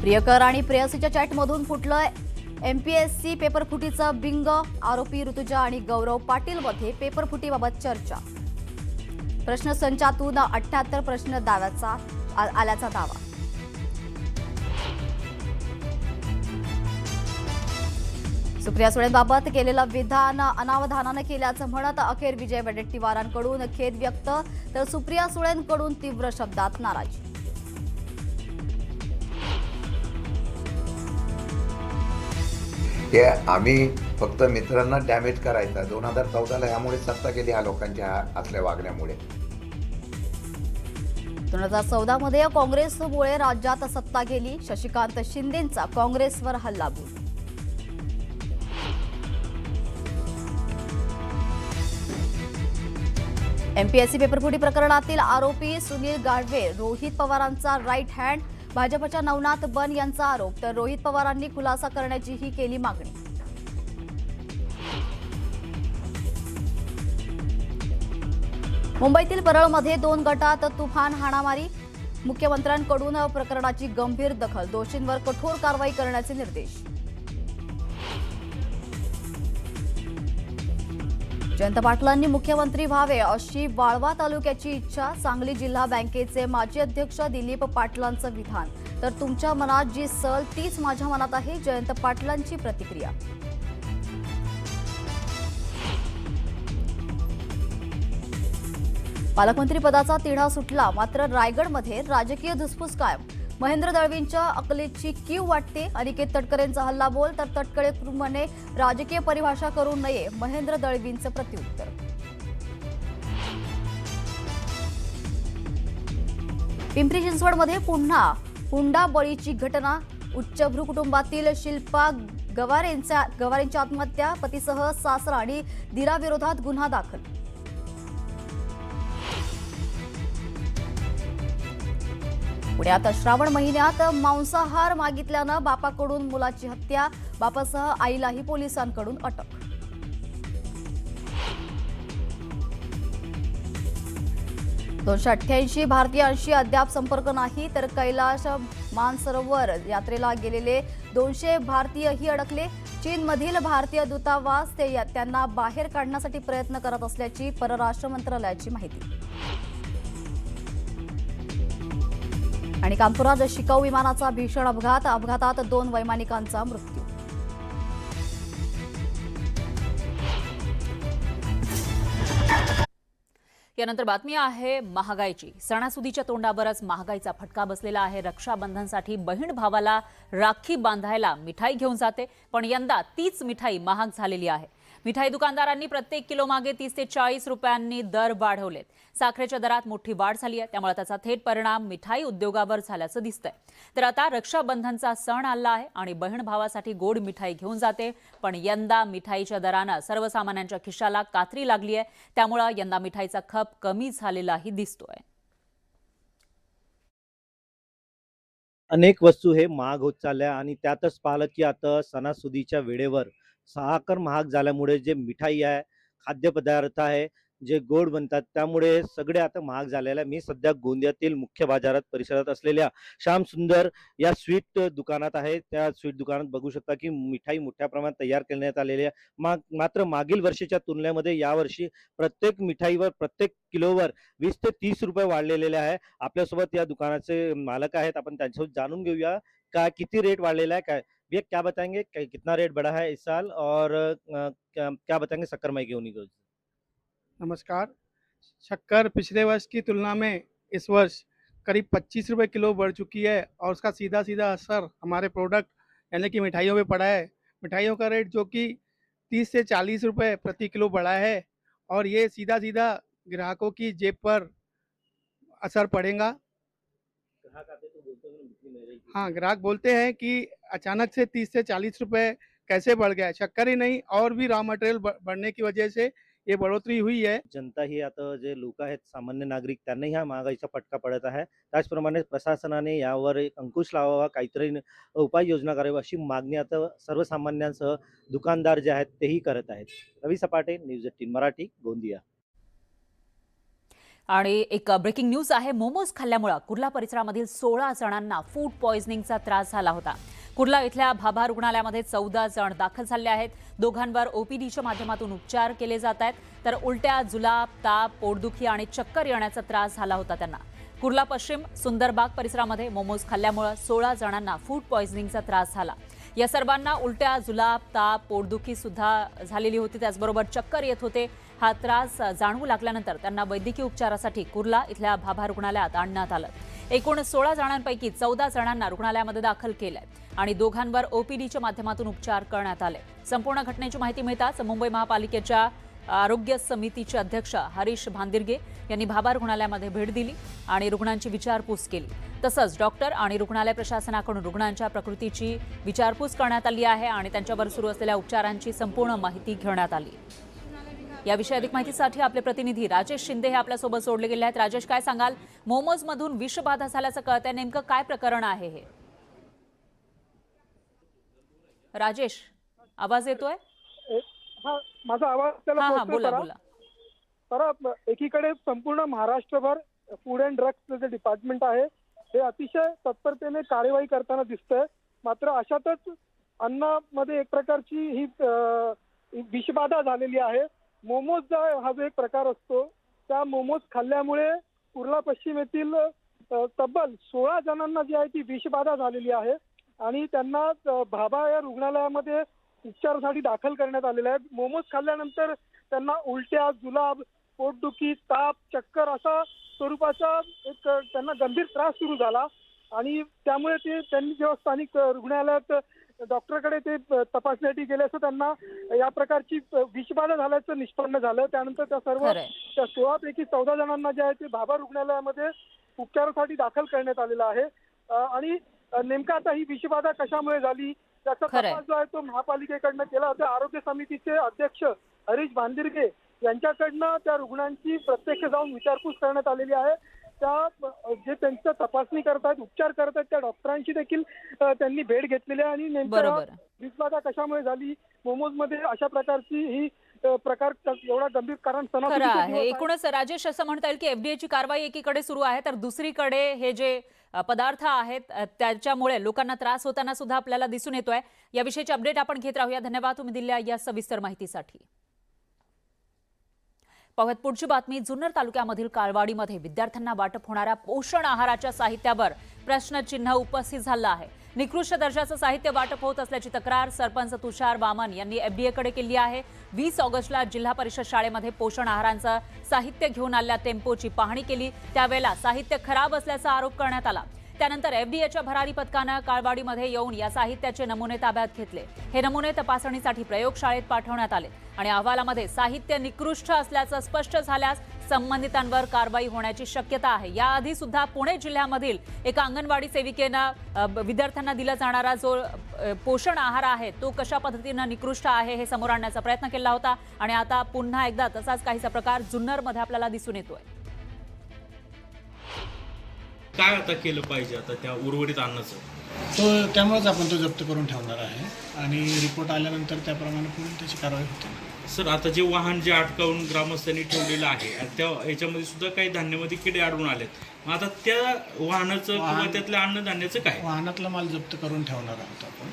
प्रियकर आणि प्रेयसीच्या चॅटमधून फुटलंय MPSC पेपरफुटीचं Bing. आरोपी ऋतुजा आणि गौरव पाटील मध्ये पेपरफुटीबाबत चर्चा। प्रश्नसंचातून 78 प्रश्न दाव्याचा आल्याचा दावा। सुप्रिया सुळेंबाबत केलेलं विधान अनावधानाने केल्याचं म्हणत अखेर विजय वडेट्टीवारांकडून खेद व्यक्त, तर सुप्रिया सुळेंकडून तीव्र शब्दात नाराजी। हे आम्ही फक्त मित्रांना डॅमेज करायचा। 2014ला ह्यामुळे सत्ता गेली ह्या लोकांच्या असल्या वागण्यामुळे। 2014 मध्ये काँग्रेसमुळे राज्यात सत्ता गेली। शशिकांत शिंदेंचा काँग्रेसवर हल्लाबोल। एमपीएससी पेपरफुटी प्रकरणातील आरोपी सुनील गाढवे रोहित पवारांचा राईट हँड। भाजपच्या नवनाथ बन यांचा आरोप, तर रोहित पवारांनी खुलासा करण्याचीही केली मागणी। मुंबईतील परळमध्ये 2 गटात तुफान हाणामारी। मुख्यमंत्र्यांकडून प्रकरणाची गंभीर दखल, दोषींवर कठोर कारवाई करण्याचे निर्देश। जयंत पाटलांनी मुख्यमंत्री व्हावे अशी वाळवा तालुक्याची इच्छा। सांगली जिल्हा बँकेचे माजी अध्यक्ष दिलीप पाटलांचं विधान, तर तुमच्या मनात जी सल तीच माझ्या मनात आहे, जयंत पाटलांची प्रतिक्रिया। पालकमंत्री पदाचा तिढा सुटला, मात्र रायगडमध्ये राजकीय धुसफूस कायम। महेंद्र दळवींच्या अकलेची कीव वाटते। अनिकेत तटकरेंचा हल्लाबोल, तर तटकरे कुटुंबाने राजकीय परिभाषा करू नये, महेंद्र दळवींचं प्रत्युत्तर। पिंपरी चिंचवडमध्ये पुन्हा हुंडा बळीची घटना। उच्चभ्रू कुटुंबातील शिल्पा गवारेंच्या आत्महत्या। पतीसह सासरा आणि दिराविरोधात गुन्हा दाखल। पुण्यात श्रावण महिन्यात मांसाहार मागितल्यानं बापाकडून मुलाची हत्या। बापासह आईलाही पोलिसांकडून अटक। $288 भारतीयांशी अद्याप संपर्क नाही, तर कैलाश मानसरोवर यात्रेला गेलेले 200 भारतीयही अडकले। चीनमधील भारतीय दूतावास त्यांना बाहेर काढण्यासाठी प्रयत्न करत असल्याची परराष्ट्र मंत्रालयाची माहिती। आणि कानपुरात शिकाऊ विमानाचा भीषण अपघात। अपघातात 2 वैमानिकांचा मृत्यू। यानंतर बातमी आहे महागाईची। सणासुदीच्या तोंडावरच महागाईचा फटका बसलेला आहे। रक्षाबंधनसाठी बहीण भावाला राखी बांधायला मिठाई घेऊन जाते, पण यंदा तीच मिठाई महाग झालेली आहे। मिठाई दुकानदारांनी प्रत्येक किलो मागे 30 ते 40 रुपयांनी दर वाढवलेत। साखरेच्या दरात मोठी वाढ झाली आहे, त्यामुळे त्याचा थेट परिणाम मिठाई उद्योगावर झाल्याचं दिसतंय। तर आता रक्षाबंधनचा सण आला आहे आणि बहीण भावासाठी गोड मिठाई घेऊन जाते, पण यंदा मिठाईच्या दरानं सर्वसामान्यांच्या खिशाला कात्री लागली आहे, त्यामुळे यंदा मिठाईचा खप कमी झालेलाही दिसतोय। अनेक वस्तू हे महाग होत चालल्या आणि त्यातच पाहिलं की आता सणासुदीच्या वेळेवर साखर महाग झाल्यामुळे जे मिठाई आहे, खाद्यपदार्थ आहे, जे गोड बनतात त्यामुळे सगळे आता महाग झालेले आहे। मी सध्या गोंदियातील मुख्य बाजारात परिसरात असलेल्या श्याम सुंदर या स्वीट दुकानात आहे। त्या स्वीट दुकानात बघू शकता की मिठाई मोठ्या प्रमाणात तयार करण्यात आलेली आहे। मात्र मागील वर्षीच्या तुलनेमध्ये यावर्षी प्रत्येक मिठाईवर प्रत्येक किलोवर 20 ते 30 रुपये वाढलेले आहे। आपल्यासोबत या दुकानाचे मालक आहेत, आपण त्यांच्यासोबत जाणून घेऊया का किती रेट वाढलेला है। भैया क्या बताएंगे कितना रेट बढ़ा है इस साल, और क्या बताएंगे शक्कर माई क्यों नहीं गई? नमस्कार। शक्कर पिछले वर्ष की तुलना में इस वर्ष करीब 25 रुपये किलो बढ़ चुकी है, और उसका सीधा सीधा असर हमारे प्रोडक्ट यानी कि मिठाइयों पे पड़ा है। मिठाइयों का रेट जो कि 30 से 40 रुपये प्रति किलो बढ़ा है, और ये सीधा सीधा ग्राहकों की जेब पर असर पड़ेगा। हाँ, ग्राहक बोलते हैं कि अचानक से 30 से 40 रुपये कैसे बढ़ गया। शक्कर ही नहीं, और भी रॉ मटेरियल बढ़ने की वजह से ये बढ़ोतरी हुई है। जनता ही आता जे लोक आहेत, सामान्य नागरिक, त्यांनाही हा महागाईचा फटका पडत आहे। त्याचप्रमाणे प्रशासनाने यावर एक अंकुश लावावा, काहीतरी उपाययोजना करावी अशी मागणी आता सर्वसामान्यांसह दुकानदार जे आहेत तेही करत आहेत। रवी सपाटे, न्यूज 18 मराठी, गोंदिया। आणि एक ब्रेकिंग न्यूज आहे. मोमोज खाल्ल्यामुळे कुर्ला परिसरामधील 16 जणांना फूड पॉइझनिंगचा त्रास झाला होता. कुर्ला इथल्या भाभा रुग्णालयामध्ये 14 जण दाखल झाले आहेत. दोघांवर ओपीडीच्या माध्यमातून उपचार केले जात आहेत, तर उलट्या, जुलाब, ताप, पोटदुखी आणि चक्कर येण्याचा त्रास झाला होता त्यांना. कुर्ला पश्चिम सुंदरबाग परिसरामध्ये मोमोज खाल्ल्यामुळे 16 जणांना फूड पॉइझनिंगचा त्रास झाला. या सर्वांना उलट्या, जुलाब, ताप, पोटदुखी सुद्धा झालेली होती, त्याचबरोबर चक्कर येत होते. हा त्रास जाणवू लागल्यानंतर त्यांना वैद्यकीय उपचारासाठी कुर्ला इथल्या भाभा रुग्णालयात आणण्यात आलं. एकूण 16 जणांपैकी 14 जणांना रुग्णालयामध्ये दाखल केलंय आणि दोघांवर ओपीडीच्या माध्यमातून उपचार करण्यात आले. संपूर्ण घटनेची माहिती मिळताच मुंबई महापालिकेच्या आरोग्य समितीचे अध्यक्ष हरीश भांदिरगे यांनी भाभा रुग्णालयामध्ये भेट दिली आणि रुग्णांची विचारपूस केली. तसंच डॉक्टर आणि रुग्णालय प्रशासनाकडून रुग्णांच्या प्रकृतीची विचारपूस करण्यात आली आहे आणि त्यांच्यावर सुरू असलेल्या उपचारांची संपूर्ण माहिती घेण्यात आली. याविषयी अधिक माहितीसाठी आपले प्रतिनिधी राजेश शिंदे हे आपल्यासोबत जोडले गेले आहेत. राजेश, काय सांगाल? मोमोज मधून विषबाधा झाल्याचं कळतंय, नेमकं काय प्रकरण आहे हे? राजेश, आवाज येतोय? हा, माझा आवाज त्याला हा, पोहोचतोय बोला जरा? बोला. तर एकीकडे संपूर्ण महाराष्ट्रभर फूड अँड ड्रग्स जे डिपार्टमेंट आहे हे अतिशय तत्परतेने कार्यवाही करताना दिसतंय. मात्र अशातच अन्नामध्ये एक प्रकारची ही विषबाधा झालेली आहे. मोमोज हा जो एक प्रकार असतो, त्या मोमोज खाल्ल्यामुळे कुर्ला पश्चिम येथील तब्बल 16 जणांना जी आहे ती विषबाधा झालेली आहे आणि त्यांना भाभा या रुग्णालयामध्ये उपचारासाठी दाखल करण्यात आलेलं आहे. मोमोज खाल्ल्यानंतर त्यांना उलट्या, जुलाब, पोटदुखी, ताप, चक्कर असा स्वरूपाचा एक त्यांना गंभीर त्रास सुरू झाला आणि त्यामुळे त्यांनी जेव्हा स्थानिक रुग्णालयात डॉक्टरकडे ते तपासण्यासाठी गेले असं त्यांना या प्रकारची विषबाधा झाल्याचं निष्पन्न झालं. त्यानंतर त्या 16 पैकी 14 जणांना जे आहे ते भाभा रुग्णालयामध्ये उपचारासाठी दाखल करण्यात आलेलं आहे आणि नेमका आता ही विषबाधा कशामुळे झाली त्याचा तपास जो आहे तो महापालिकेकडनं केला होता. आरोग्य समितीचे अध्यक्ष हरीश भांदिरगे यांच्याकडनं त्या रुग्णांची प्रत्यक्ष जाऊन विचारपूस करण्यात आलेली आहे. त्या जे त्यांचं तपासणी करतायत, उपचार करतायत त्या डॉक्टरांची देखील त्यांनी भेट घेतलेली आहे आणि नेमकं विषबाधा कशामुळे झाली, मोमोज मध्ये अशा प्रकारची ही प्रकार एवढा गंभीर कारण खरं आहे. एकूणच राजेश, असं म्हणता येईल की एफडीएची कारवाई एकीकडे सुरू आहे तर दुसरीकडे हे जे पदार्थ आहेत त्याच्यामुळे लोकांना त्रास होताना सुद्धा आपल्याला दिसून येतोय. याविषयीची अपडेट आपण घेत राहूया. धन्यवाद तुम्ही दिलेल्या या सविस्तर माहितीसाठी. पाहूयात पुढची बातमी. जुन्नर तालुक्यामधील काळवाडीमध्ये विद्यार्थ्यांना वाटप होणाऱ्या पोषण आहाराच्या साहित्यावर प्रश्नचिन्ह उपस्थित झालं आहे. निकृष्ट दर्जाचं साहित्य वाटप होत असल्याची तक्रार सरपंच तुषार वामन यांनी एफडीएकडे केली आहे. 20 ऑगस्टला जिल्हा परिषद शाळेमध्ये पोषण आहारांचं साहित्य घेऊन आलेल्या टेम्पोची पाहणी केली. त्यावेळेला साहित्य खराब असल्याचा आरोप करण्यात आला. त्यानंतर एफडीएच्या भरारी पथकानं काळवाडीमध्ये येऊन या साहित्याचे नमुने ताब्यात घेतले. हे नमुने तपासणीसाठी प्रयोगशाळेत पाठवण्यात आले आणि अहवालामध्ये साहित्य निकृष्ट असल्याचं स्पष्ट झाल्यास संबंधितांवर कारवाई होण्याची शक्यता आहे. याआधी सुद्धा पुणे जिल्ह्यामधील एका अंगणवाडी सेविकेनं विद्यार्थ्यांना दिला जाणारा जो पोषण आहार आहे तो कशा पद्धतीनं निकृष्ट आहे हे समोर आणण्याचा प्रयत्न केला होता आणि आता पुन्हा एकदा तसाच काहीसा प्रकार जुन्नरमध्ये आपल्याला दिसून येतोय. काय आता केलं पाहिजे आता त्या उर्वरित अन्नाचं? तो त्यामुळेच आपण तो जप्त करून ठेवणार आहे आणि रिपोर्ट आल्यानंतर त्याप्रमाणे पुढे त्याची कारवाई होते. सर, आता जे वाहन जे अटकावून ग्रामस्थांनी ठेवलेलं आहे त्या याच्यामध्ये सुद्धा काही धान्यामध्ये किडे आढळून आलेत. मग आता त्या वाहनाचं किंवा त्यातल्या अन्नधान्याचं काय? वाहनातला माल जप्त करून ठेवणार आहोत आपण.